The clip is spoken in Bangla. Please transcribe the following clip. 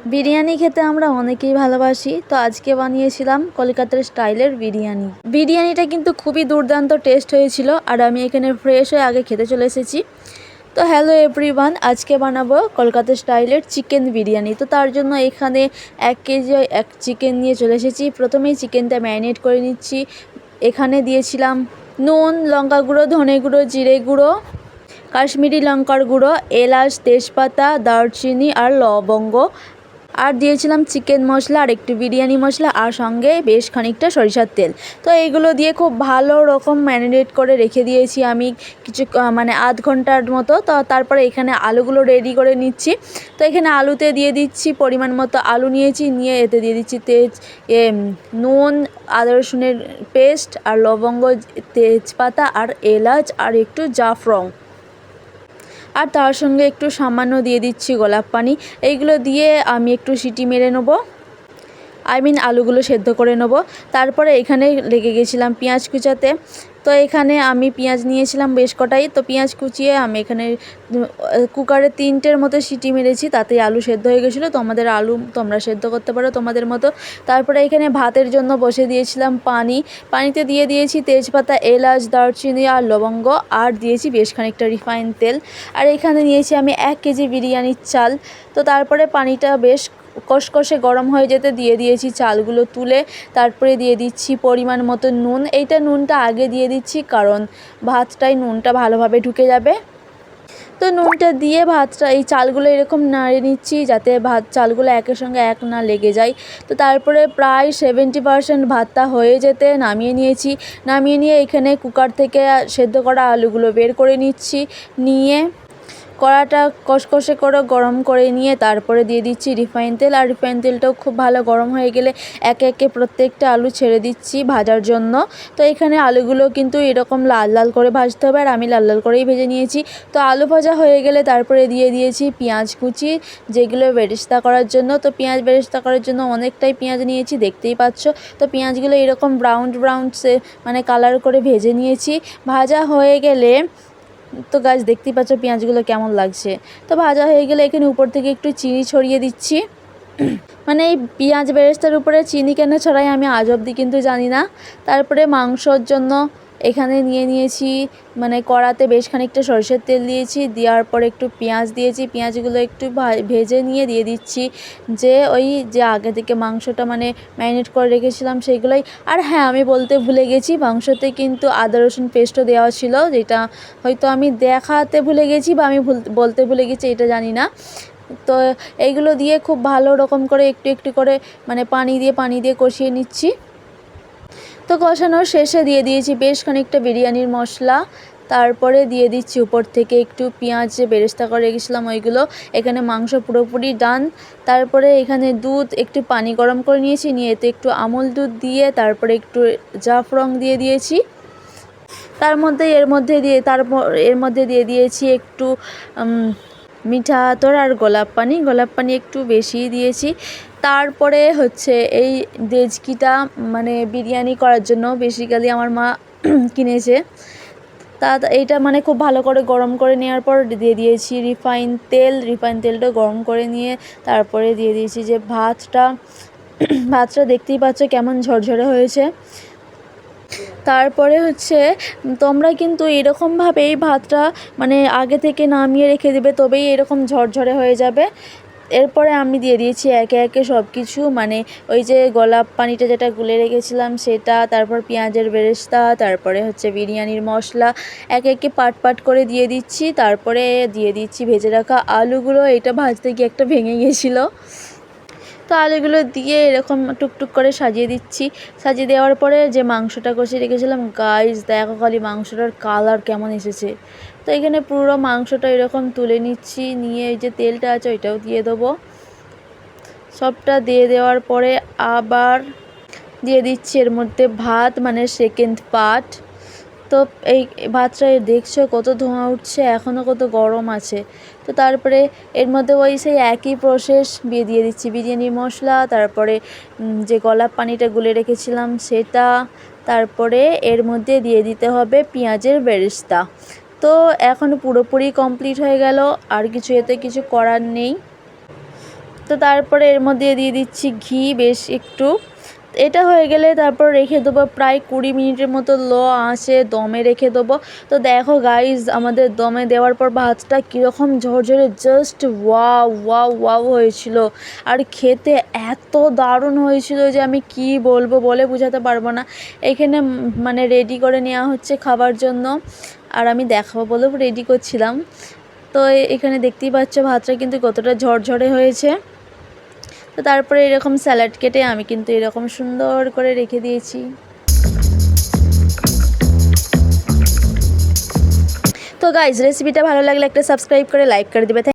বিরিয়ানি খেতে আমরা অনেকেই ভালোবাসি। তো আজকে বানিয়েছিলাম কলকাতার স্টাইলের বিরিয়ানি। বিরিয়ানিটা কিন্তু খুবই দুর্দান্ত টেস্ট হয়েছিল। আর আমি এখানে ফ্রেশ হয়ে আগে খেতে চলে এসেছি। তো হ্যালো এভরিওয়ান, আজকে বানাবো কলকাতা স্টাইলের চিকেন বিরিয়ানি। তো তার জন্য এখানে 1 কেজি চিকেন নিয়ে চলে এসেছি। প্রথমেই চিকেনটা ম্যারিনেট করে নিচ্ছি। এখানে দিয়েছিলাম নুন, লঙ্কা গুঁড়ো, ধনে গুঁড়ো, জিরে গুঁড়ো, কাশ্মীরি লঙ্কার গুঁড়ো, এলাচ, তেজপাতা, দারচিনি আর লবঙ্গ, আর দিয়েছিলাম চিকেন মশলা আর একটু বিরিয়ানি মশলা, আর সঙ্গে বেশ খানিকটা সরিষার তেল। তো এইগুলো দিয়ে খুব ভালো রকম ম্যারিনেট করে রেখে দিয়েছি আমি কিছু আধ ঘন্টার মতো। তো তারপরে এখানে আলুগুলো রেডি করে নিচ্ছি। তো এখানে আলুতে দিয়ে দিচ্ছি পরিমাণ মতো আলু নিয়েছি, নিয়ে এতে দিয়ে দিচ্ছি নুন, আদা রসুনের পেস্ট আর লবঙ্গ, তেজপাতা আর এলাচ আর একটু জাফরং, আর তার সঙ্গে একটু সামান্য দিয়ে দিচ্ছি গোলাপ পানি। এইগুলো দিয়ে আমি একটু সিটি মেরে নেবো, আলুগুলো সেদ্ধ করে নেবো। তারপরে এখানে লেগে গেছিলাম পেঁয়াজ কুচাতে। তো এখানে আমি পেঁয়াজ নিয়েছিলাম বেশ কটাই। তো পেঁয়াজ কুচিয়ে আমি এখানে কুকারে 3টের মতো সিটি মেরেছি, তাতেই আলু সেদ্ধ হয়ে গেছিলো। তোমাদের আলু তোমরা সেদ্ধ করতে পারো তোমাদের মতো। তারপরে এখানে ভাতের জন্য বসে দিয়েছিলাম পানিতে দিয়ে দিয়েছি তেজপাতা, এলাচ, দারচিনি আর লবঙ্গ, আর দিয়েছি বেশ খানিকটা রিফাইন তেল। আর এখানে নিয়েছি আমি 1 কেজি বিরিয়ানির চাল। তো তারপরে পানিটা বেশ কষকষে গরম হয়ে যেতে দিয়ে দিয়েছি চালগুলো তুলে। তারপরে দিয়ে দিচ্ছি পরিমাণ মতো নুন। এইটা নুনটা আগে দিয়ে দিচ্ছি কারণ ভাতটায় নুনটা ভালোভাবে ঢুকে যাবে। তো নুনটা দিয়ে এই চালগুলো এরকম নাড়ে নিচ্ছি যাতে চালগুলো একের সঙ্গে এক না লেগে যায়। তো তারপরে প্রায় 70% ভাতটা হয়ে যেতে নামিয়ে নিয়ে এখানে কুকার থেকে সেদ্ধ করা আলুগুলো বের করে নিয়ে কড়াটা কষকষে করে গরম করে নিয়ে তারপরে দিয়ে দিচ্ছি রিফাইন তেল। আর রিফাইন তেলটাও খুব ভালো গরম হয়ে গেলে একে একে প্রত্যেকটা আলু ছেড়ে দিচ্ছি ভাজার জন্য। তো এখানে আলুগুলো কিন্তু এরকম লাল লাল করে ভাজতে হবে, আর আমি লাল লাল করেই ভেজে নিয়েছি। তো আলু ভাজা হয়ে গেলে তারপরে দিয়ে দিয়েছি পেঁয়াজ কুচি, যেগুলো বেরেস্তা করার জন্য। তো পেঁয়াজ বেরেস্তা করার জন্য অনেকটাই পেঁয়াজ নিয়েছি, দেখতেই পাচ্ছ। তো পেঁয়াজগুলো এরকম ব্রাউন কালার করে ভেজে নিয়েছি। ভাজা হয়ে গেলে তো গাছ দেখতেই পাচ্ছ পেঁয়াজগুলো কেমন লাগছে। তো ভাজা হয়ে গেলে এখানে উপর থেকে একটু চিনি ছড়িয়ে দিচ্ছি। এই পেঁয়াজ বেরেস্তার উপরে চিনি কেন ছড়াই আমি আজ অবধি কিন্তু জানি না। তারপরে মাংসর জন্য এখানে নিয়েছি কড়াতে বেশ খানিকটা সরষের তেল দিয়েছি, দেওয়ার পর একটু পেঁয়াজ দিয়েছি। পেঁয়াজগুলো একটু ভেজে নিয়ে দিয়ে দিচ্ছি যে আগে থেকে মাংসটা ম্যারিনেট করে রেখেছিলাম সেইগুলোই। আর হ্যাঁ, আমি বলতে ভুলে গেছি, মাংসতে কিন্তু আদা রসুন পেস্টও দেওয়া ছিল, যেটা হয়তো আমি দেখাতে ভুলে গেছি বা আমি বলতে ভুলে গেছি, এটা জানি না। তো এইগুলো দিয়ে খুব ভালো রকম করে একটু একটু করে পানি দিয়ে কষিয়ে নিচ্ছি। তো কষানোর শেষে দিয়ে দিয়েছি বেশ খানিকটা বিরিয়ানির মশলা। তারপরে দিয়ে দিচ্ছি উপর থেকে একটু পেঁয়াজ যে বেরেস্তা করে রেখেছিলাম ওইগুলো। এখানে মাংস পুরোপুরি ডান। তারপরে এখানে দুধ, একটু পানি গরম করে নিয়েছি, নিয়ে এতে একটু আমুল দুধ দিয়ে তারপরে একটু জাফরং দিয়ে দিয়েছি। এর মধ্যে দিয়ে দিয়েছি একটু মিঠা আতর আর গোলাপ পানি একটু বেশিই দিয়েছি। তারপরে এই দেজকিটা বিরিয়ানি করার জন্য বেসিক্যালি আমার মা কিনেছে। এইটা খুব ভালো করে গরম করে নেওয়ার পর দিয়ে দিয়েছি রিফাইন তেলটা গরম করে নিয়ে তারপরে দিয়ে দিয়েছি যে ভাতটা দেখতেই পাচ্ছ কেমন ঝরঝরে হয়েছে। তারপরে তোমরা কিন্তু এরকমভাবেই ভাতটা আগে থেকে নামিয়ে রেখে দেবে, তবেই এরকম ঝরঝরে হয়ে যাবে। এরপরে আমি দিয়ে দিয়েছি একে একে সব কিছু, ওই যে গোলাপ পানিটা যেটা গুলে রেখেছিলাম সেটা, তারপর পেঁয়াজের বেরেস্তা, তারপরে বিরিয়ানির মশলা একে একে পাট করে দিয়ে দিচ্ছি। তারপরে দিয়ে দিচ্ছি ভেজে রাখা আলুগুলো। এটা ভাজতে গিয়ে একটা ভেঙে গেছিলো। তো আলুগুলো দিয়ে এরকম টুকটুক করে সাজিয়ে দিচ্ছি। সাজিয়ে দেওয়ার পরে যে মাংসটা কষিয়ে রেখেছিলাম, গাইস দেখো খালি মাংসটার কালার কেমন এসেছে। তো এখানে পুরো মাংসটা এরকম তুলে নিচ্ছি, নিয়ে এই যে তেলটা আছে ওইটাও দিয়ে দেবো। সবটা দিয়ে দেওয়ার পরে আবার দিয়ে দিচ্ছি এর মধ্যে ভাত, সেকেন্ড পার্ট। তো এই ভাতটা দেখছো কত ধোঁয়া উঠছে, এখনও কত গরম আছে। তো তারপরে এর মধ্যে সেই একই প্রসেস দিয়ে দিচ্ছি বিরিয়ানির মশলা, তারপরে যে গোলাপ পানিটা গুলে রেখেছিলাম সেটা, তারপরে এর মধ্যে দিয়ে দিতে হবে পেঁয়াজের বেরেস্তা। তো এখন পুরোপুরি কমপ্লিট হয়ে গেল, আর কিছু করার নেই। তো তারপরে এর মধ্যে দিয়ে দিচ্ছি ঘি বেশ একটু। এটা হয়ে গেলে তারপর রেখে দেবো প্রায় 20 মিনিটের মতো লো আঁচে দমে রেখে দেবো। তো দেখো গাইজ আমাদের দমে দেওয়ার পর ভাতটা কীরকম ঝরঝরে, জাস্ট ওয়াও ওয়াও ওয়াও হয়েছিল। আর খেতে এত দারুণ হয়েছিল যে আমি কি বলবো, বলে বোঝাতে পারবো না। এখানে মানে রেডি করে নেওয়া হচ্ছে খাবার জন্য, আর আমি দেখাবো বলেও রেডি করছিলাম। তো এখানে দেখতেই পাচ্ছ ভাতটা কিন্তু কতটা ঝরঝরে হয়েছে। তো তারপরে এরকম স্যালাড কেটে আমি কিন্তু এরকম সুন্দর করে রেখে দিয়েছি। তো গাইজ রেসিপিটা ভালো লাগলে একটা সাবস্ক্রাইব করে লাইক করে দিবে।